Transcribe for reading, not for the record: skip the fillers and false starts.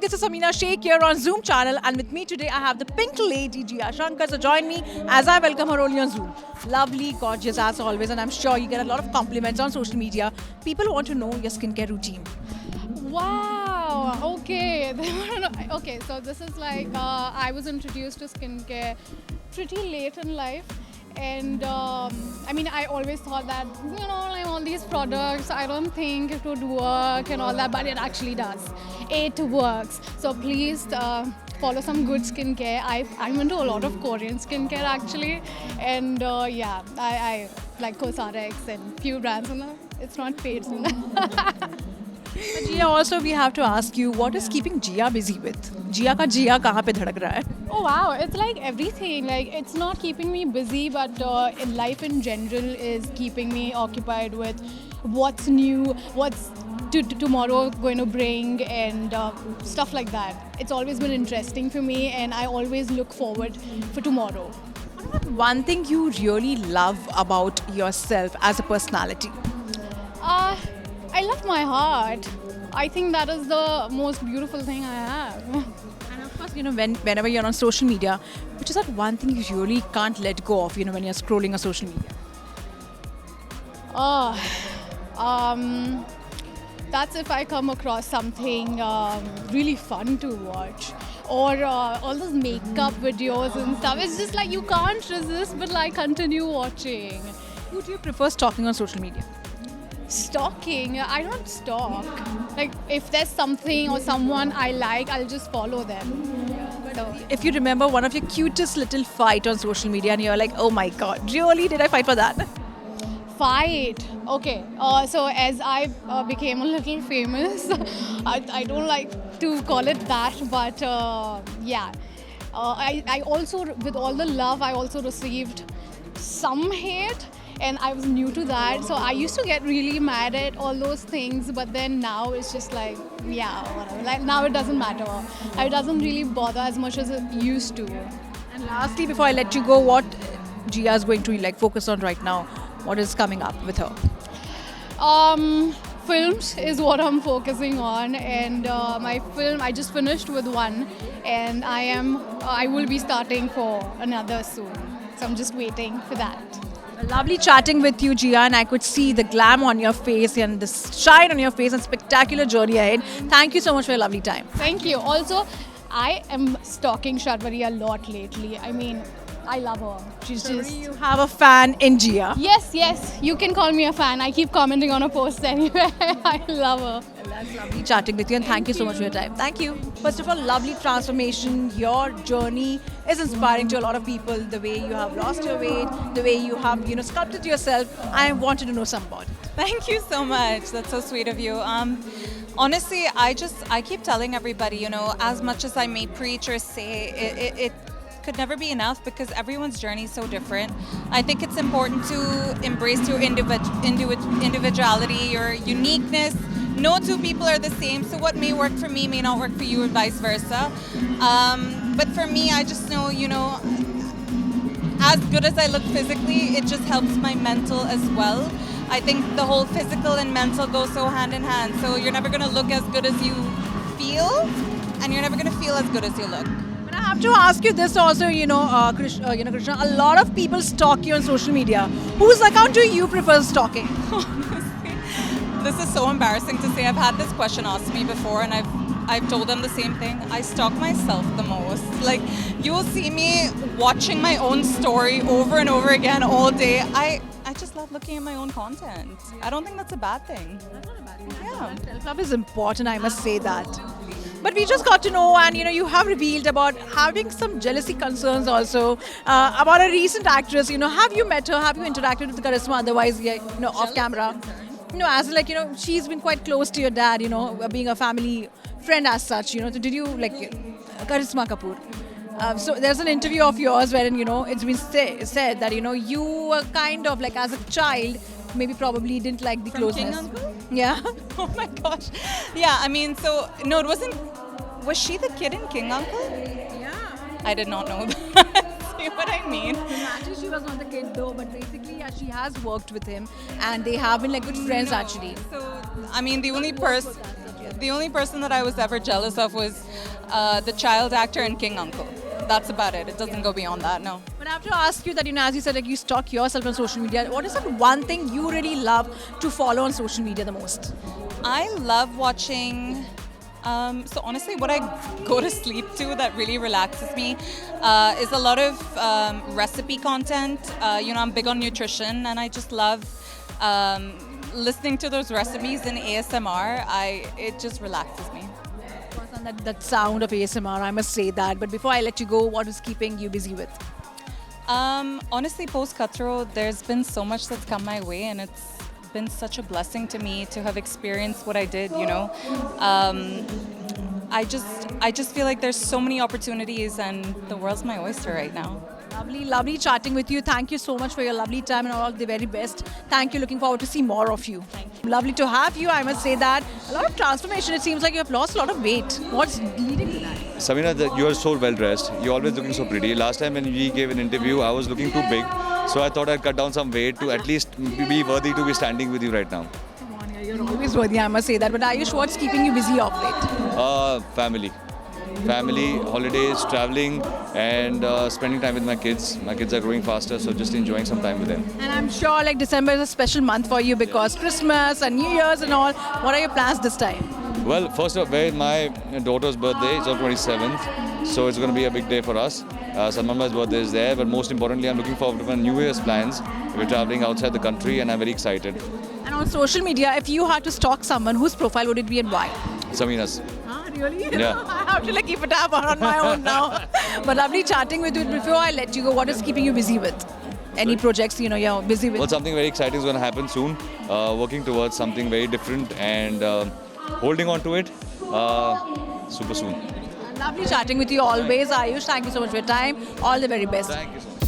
this is Samina Sheikh here on Zoom channel, and with me today I have the pink lady Jia Shankar. So join me as I welcome her only on Zoom. Lovely, gorgeous as always, and I'm sure you get a lot of compliments on social media. People want to know your skincare routine. Wow. Okay. Okay. So this is like I was introduced to skincare pretty late in life, and I always thought that like all these products, I don't think it would work and all that, but it actually does. It works. So please. Follow some good skincare. I'm into a lot of Korean skincare actually, and I like Cosrx and few brands, and it's not paid. But Jia, also we have to ask you, what is keeping Jia busy with? Jia ka Jia kahan pe dhadak raha hai? Oh wow, it's like everything. Like it's not keeping me busy, but life in general is keeping me occupied with what's new, what's tomorrow going to bring, and stuff like that. It's always been interesting for me, and I always look forward for tomorrow. One thing you really love about yourself as a personality? I love my heart. I think that is the most beautiful thing I have. And of course, whenever you're on social media, which is that one thing you really can't let go of, when you're scrolling on social media? That's if I come across something really fun to watch, or all those makeup videos and stuff. It's just like you can't resist but like continue watching. Who do you prefer stalking on social media? Stalking? I don't stalk. Like if there's something or someone I like, I'll just follow them. So, If you remember one of your cutest little fight on social media and you're like, oh my god, really? Did I fight for that? fight. Okay. So as I became a little famous, I don't like to call it that, but yeah. I also, with all the love, I also received some hate, and I was new to that. So I used to get really mad at all those things, but then now it's just like, yeah, whatever. Like now it doesn't matter. It doesn't really bother as much as it used to. And lastly, before I let you go, what Jia is going to focus on right now? What is coming up with her? Films is what I'm focusing on, and my film, I just finished with one, and I will be starting for another soon. So I'm just waiting for that. Lovely chatting with you, Jia, and I could see the glam on your face and the shine on your face and spectacular journey ahead. Thank you so much for your lovely time. Thank you. Also, I am stalking Shadwari a lot lately. I mean, I love her. She's just... You have a fan in Jia. Yes, you can call me a fan. I keep commenting on her posts anyway. I love her. That's lovely chatting with you, and thank you so much for your time. Thank you. First of all, lovely transformation. Your journey is inspiring to a lot of people. The way you have lost your weight, the way you have sculpted yourself. I wanted to know some about it. Thank you so much. That's so sweet of you. Honestly, I keep telling everybody, as much as I may preach or say, it could never be enough because everyone's journey is so different. I think it's important to embrace your individuality, your uniqueness. No two people are the same, so what may work for me may not work for you and vice versa. But for me, I just know, as good as I look physically, it just helps my mental as well. I think the whole physical and mental go so hand in hand. So you're never going to look as good as you feel, and you're never going to feel as good as you look. But I have to ask you this also, Krishna, a lot of people stalk you on social media. Whose account do you prefer stalking? This is so embarrassing to say. I've had this question asked me before, and I've told them the same thing. I stalk myself the most. Like, you will see me watching my own story over and over again all day. I just love looking at my own content. I don't think that's a bad thing. That's not a bad thing. Yeah. Self-love is important, I must say that. But we just got to know, and you have revealed about having some jealousy concerns also about a recent actress. Have you met her? Have you interacted with Karisma? Otherwise, off camera. As she's been quite close to your dad. Being a family friend as such. Did you Karisma Kapoor? So there's an interview of yours wherein it's been said that you were kind of like as a child maybe probably didn't like the closeness. King Uncle? Yeah. Oh my gosh. Yeah, no, it wasn't. Was she the kid in King Uncle? Yeah. I did not know that. See what I mean? Actually, she was not the kid though, but basically, yeah, she has worked with him, and they have been good friends actually. So, the only person that I was ever jealous of was the child actor in King Uncle. That's about it. It doesn't go beyond that, no. But I have to ask you that, as you said, like you stalk yourself on social media. What is that one thing you really love to follow on social media the most? I love watching. So honestly, what I go to sleep to that really relaxes me is a lot of recipe content. I'm big on nutrition, and I just love listening to those recipes in ASMR. It just relaxes me. And that sound of ASMR, I must say that. But before I let you go, what is keeping you busy with? Honestly, post Cutthroat, there's been so much that's come my way, and it's been such a blessing to me to have experienced what I did. I just feel like there's so many opportunities, and the world's my oyster right now. Lovely chatting with you. Thank you so much for your lovely time and all the very best. Thank you. Looking forward to see more of you. Lovely to have you. I must say that. A lot of transformation. It seems like you have lost a lot of weight. What's leading to that? Samina, you are so well dressed. You're always looking so pretty. Last time when we gave an interview, I was looking too big. So I thought I'd cut down some weight to at least be worthy to be standing with you right now. Come on, yeah, you're always worthy, I must say that. But Ayush, what's keeping you busy of late? Family, holidays, traveling, and spending time with my kids. My kids are growing faster, so just enjoying some time with them. And I'm sure like December is a special month for you because Christmas and New Year's and all. What are your plans this time? Well, first of all, my daughter's birthday is on 27th, so it's going to be a big day for us. Salman's birthday is there, but most importantly, I'm looking forward to my New Year's plans. We're traveling outside the country, and I'm very excited. And on social media, if you had to stalk someone, whose profile would it be and why? Samina's. Really? Yeah. I have to keep a tab on my own now. But lovely chatting with you. Before I let you go, what is keeping you busy with? Any projects you're busy with? Well, something very exciting is going to happen soon. Working towards something very different and holding on to it super soon. Lovely chatting with you always, Ayush. Thank you so much for your time. All the very best. Thank you so much.